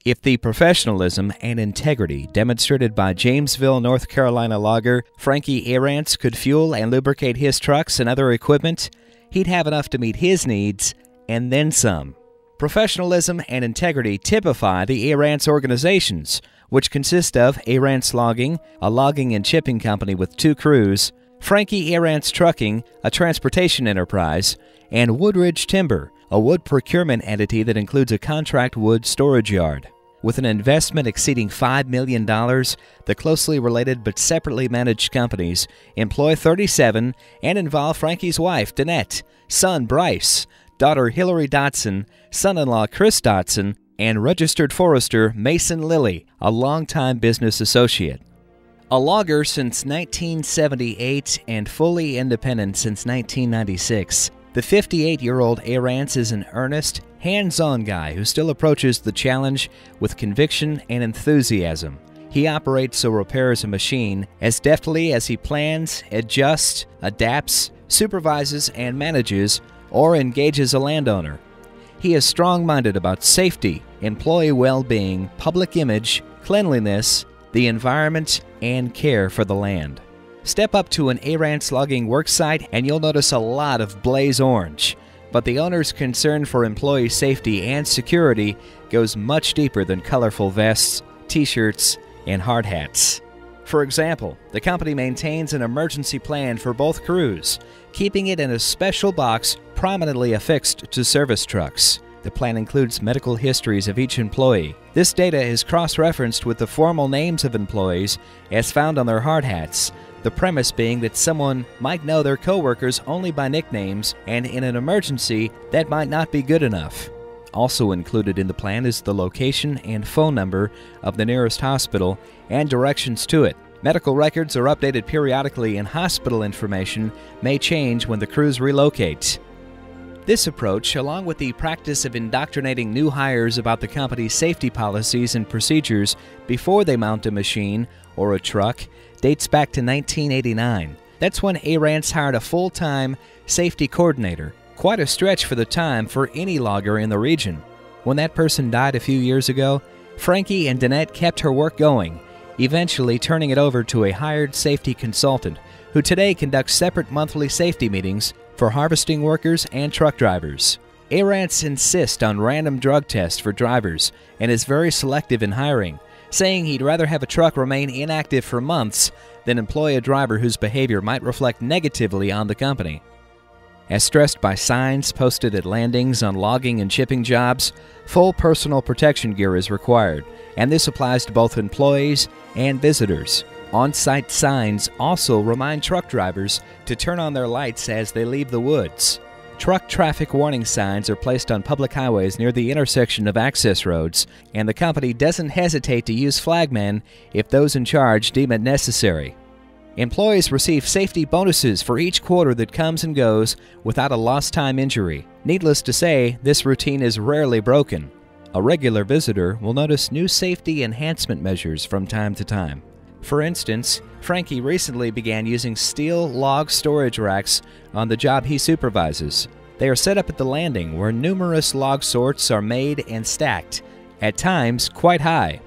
If the professionalism and integrity demonstrated by Jamesville, North Carolina logger Frankie Arrants could fuel and lubricate his trucks and other equipment, he'd have enough to meet his needs and then some. Professionalism and integrity typify the Arrants organizations, which consist of Arrants Logging, a logging and chipping company with 2 crews, Frankie Arrants Trucking, a transportation enterprise, and Woodridge Timber, a wood procurement entity that includes a contract wood storage yard. With an investment exceeding $5 million, the closely related but separately managed companies employ 37 and involve Frankie's wife, Danette, son, Bryce, daughter, Hillary Dotson, son-in-law, Chris Dotson, and registered forester, Mason Lilly, a longtime business associate. A logger since 1978 and fully independent since 1996, the 58-year-old Arrants is an earnest, hands-on guy who still approaches the challenge with conviction and enthusiasm. He operates or repairs a machine as deftly as he plans, adjusts, adapts, supervises, and manages, or engages a landowner. He is strong-minded about safety, employee well-being, public image, cleanliness, the environment, and care for the land. Step up to an Arrants logging worksite and you'll notice a lot of blaze orange, but the owner's concern for employee safety and security goes much deeper than colorful vests, t-shirts, and hard hats. For example, the company maintains an emergency plan for both crews, keeping it in a special box prominently affixed to service trucks. The plan includes medical histories of each employee. This data is cross-referenced with the formal names of employees as found on their hard hats, the premise being that someone might know their coworkers only by nicknames, and in an emergency, that might not be good enough. Also included in the plan is the location and phone number of the nearest hospital and directions to it. Medical records are updated periodically, and hospital information may change when the crews relocate. This approach, along with the practice of indoctrinating new hires about the company's safety policies and procedures before they mount a machine or a truck, dates back to 1989. That's when Arrants hired a full-time safety coordinator, quite a stretch for the time for any logger in the region. When that person died a few years ago, Frankie and Danette kept her work going, eventually turning it over to a hired safety consultant who today conducts separate monthly safety meetings for harvesting workers and truck drivers. Arrants insists on random drug tests for drivers and is very selective in hiring, saying he'd rather have a truck remain inactive for months than employ a driver whose behavior might reflect negatively on the company. As stressed by signs posted at landings on logging and chipping jobs, full personal protection gear is required, and this applies to both employees and visitors. On-site signs also remind truck drivers to turn on their lights as they leave the woods. Truck traffic warning signs are placed on public highways near the intersection of access roads, and the company doesn't hesitate to use flagmen if those in charge deem it necessary. Employees receive safety bonuses for each quarter that comes and goes without a lost time injury. Needless to say, this routine is rarely broken. A regular visitor will notice new safety enhancement measures from time to time. For instance, Frankie recently began using steel log storage racks on the job he supervises. They are set up at the landing where numerous log sorts are made and stacked, at times quite high.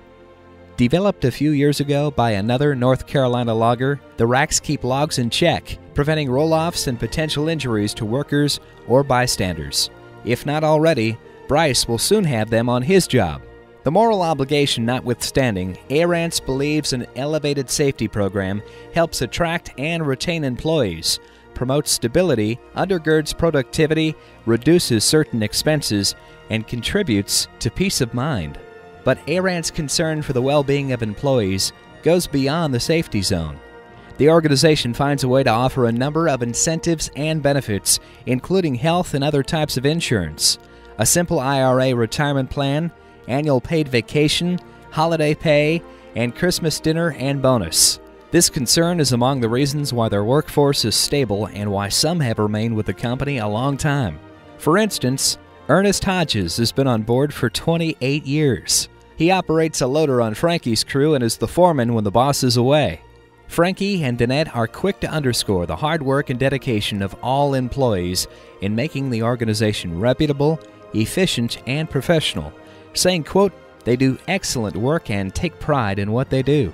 Developed a few years ago by another North Carolina logger, the racks keep logs in check, preventing roll-offs and potential injuries to workers or bystanders. If not already, Bryce will soon have them on his job. The moral obligation notwithstanding, Arrants believes an elevated safety program helps attract and retain employees, promotes stability, undergirds productivity, reduces certain expenses, and contributes to peace of mind. But Arrants' concern for the well-being of employees goes beyond the safety zone. The organization finds a way to offer a number of incentives and benefits, including health and other types of insurance, a simple IRA retirement plan, annual paid vacation, holiday pay, and Christmas dinner and bonus. This concern is among the reasons why their workforce is stable and why some have remained with the company a long time. For instance, Ernest Hodges has been on board for 28 years. He operates a loader on Frankie's crew and is the foreman when the boss is away. Frankie and Danette are quick to underscore the hard work and dedication of all employees in making the organization reputable, efficient, and professional, saying, quote, They do excellent work and take pride in what they do.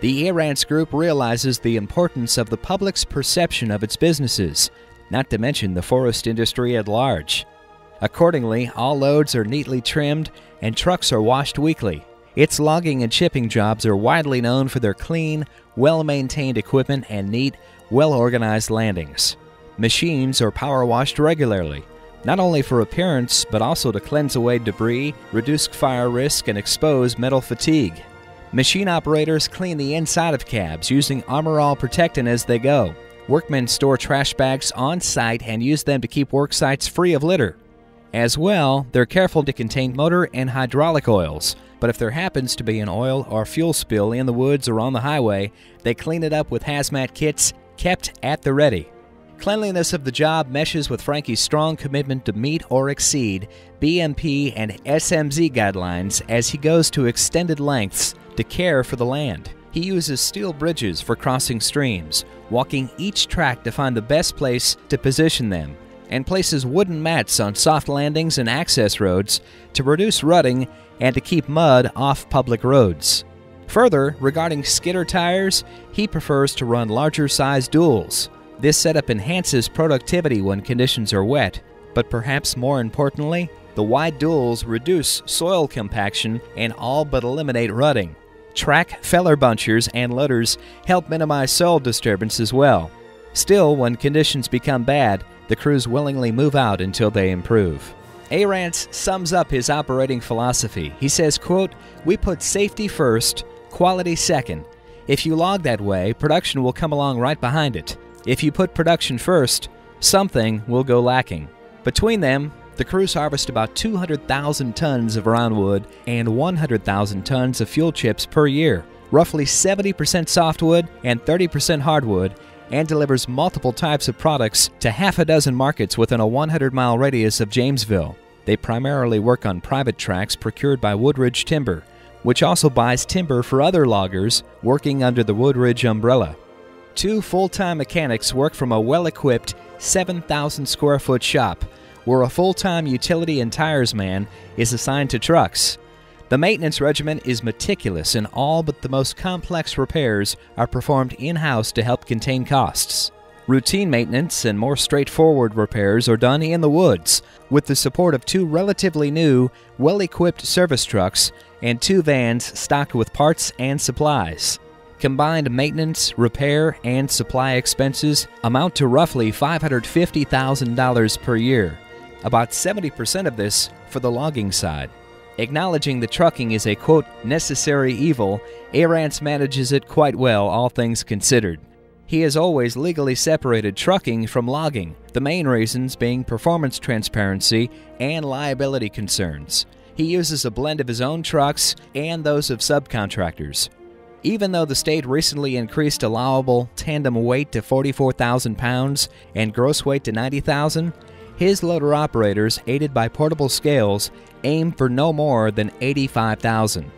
The Arrants Group realizes the importance of the public's perception of its businesses, not to mention the forest industry at large. Accordingly, all loads are neatly trimmed and trucks are washed weekly. Its logging and chipping jobs are widely known for their clean, well-maintained equipment and neat, well-organized landings. Machines are power washed regularly, not only for appearance but also to cleanse away debris, reduce fire risk, and expose metal fatigue. Machine operators clean the inside of cabs using Armor All protectant as they go. Workmen store trash bags on site and use them to keep work sites free of litter. As well, they're careful to contain motor and hydraulic oils, but if there happens to be an oil or fuel spill in the woods or on the highway, they clean it up with hazmat kits kept at the ready. Cleanliness of the job meshes with Frankie's strong commitment to meet or exceed BMP and SMZ guidelines as he goes to extended lengths to care for the land. He uses steel bridges for crossing streams, walking each track to find the best place to position them, and places wooden mats on soft landings and access roads to reduce rutting and to keep mud off public roads. Further, regarding skidder tires, he prefers to run larger-sized duals. This setup enhances productivity when conditions are wet, but perhaps more importantly, the wide duals reduce soil compaction and all but eliminate rutting. Track feller bunchers and loaders help minimize soil disturbance as well. Still, when conditions become bad, the crews willingly move out until they improve. Arrants sums up his operating philosophy. He says, quote, "We put safety first, quality second. If you log that way, production will come along right behind it. If you put production first, something will go lacking." Between them, the crews harvest about 200,000 tons of roundwood and 100,000 tons of fuel chips per year, roughly 70% softwood and 30% hardwood, and delivers multiple types of products to half a dozen markets within a 100-mile radius of Jamesville. They primarily work on private tracts procured by Woodridge Timber, which also buys timber for other loggers working under the Woodridge umbrella. 2 full-time mechanics work from a well-equipped 7,000-square-foot shop, where a full-time utility and tires man is assigned to trucks. The maintenance regimen is meticulous, and all but the most complex repairs are performed in-house to help contain costs. Routine maintenance and more straightforward repairs are done in the woods, with the support of 2 relatively new, well-equipped service trucks and 2 vans stocked with parts and supplies. Combined maintenance, repair, and supply expenses amount to roughly $550,000 per year, about 70% of this for the logging side. Acknowledging that trucking is a, quote, necessary evil, Arrants manages it quite well, all things considered. He has always legally separated trucking from logging, the main reasons being performance transparency and liability concerns. He uses a blend of his own trucks and those of subcontractors. Even though the state recently increased allowable tandem weight to 44,000 pounds and gross weight to 90,000, his loader operators, aided by portable scales, aim for no more than 85,000.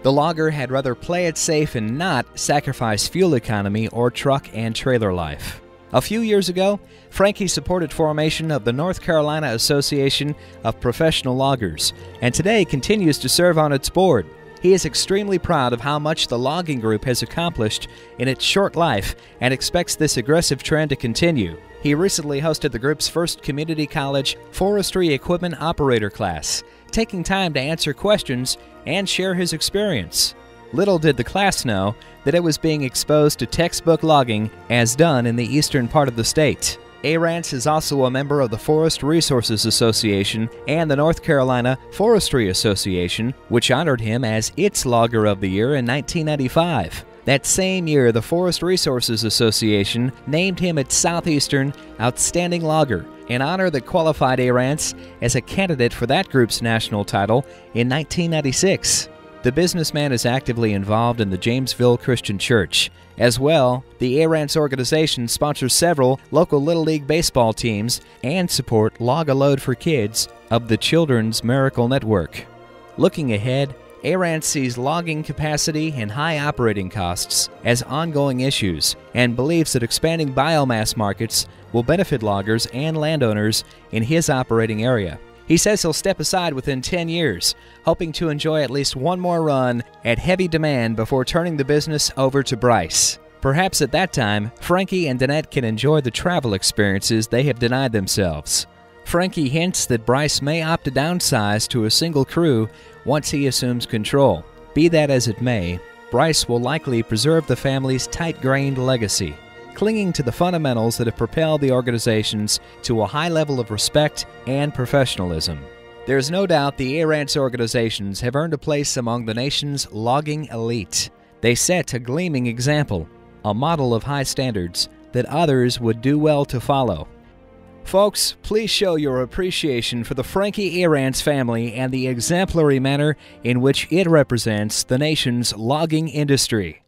The logger had rather play it safe and not sacrifice fuel economy or truck and trailer life. A few years ago, Frankie supported formation of the North Carolina Association of Professional Loggers, and today continues to serve on its board. He is extremely proud of how much the logging group has accomplished in its short life and expects this aggressive trend to continue. He recently hosted the group's first community college forestry equipment operator class, taking time to answer questions and share his experience. Little did the class know that it was being exposed to textbook logging as done in the eastern part of the state. Arrants is also a member of the Forest Resources Association and the North Carolina Forestry Association, which honored him as its Logger of the Year in 1995. That same year, the Forest Resources Association named him its Southeastern Outstanding Logger, an honor that qualified Arrants as a candidate for that group's national title in 1996. The businessman is actively involved in the Jamesville Christian Church. As well, the Arrants organization sponsors several local Little League baseball teams and support Log a Load for Kids of the Children's Miracle Network. Looking ahead, Arrants sees logging capacity and high operating costs as ongoing issues and believes that expanding biomass markets will benefit loggers and landowners in his operating area. He says he'll step aside within 10 years, hoping to enjoy at least one more run at heavy demand before turning the business over to Bryce. Perhaps at that time, Frankie and Danette can enjoy the travel experiences they have denied themselves. Frankie hints that Bryce may opt to downsize to a single crew once he assumes control. Be that as it may, Bryce will likely preserve the family's tight-grained legacy, clinging to the fundamentals that have propelled the organizations to a high level of respect and professionalism. There's no doubt the Arrants organizations have earned a place among the nation's logging elite. They set a gleaming example, a model of high standards that others would do well to follow. Folks, please show your appreciation for the Frankie Arrants family and the exemplary manner in which it represents the nation's logging industry.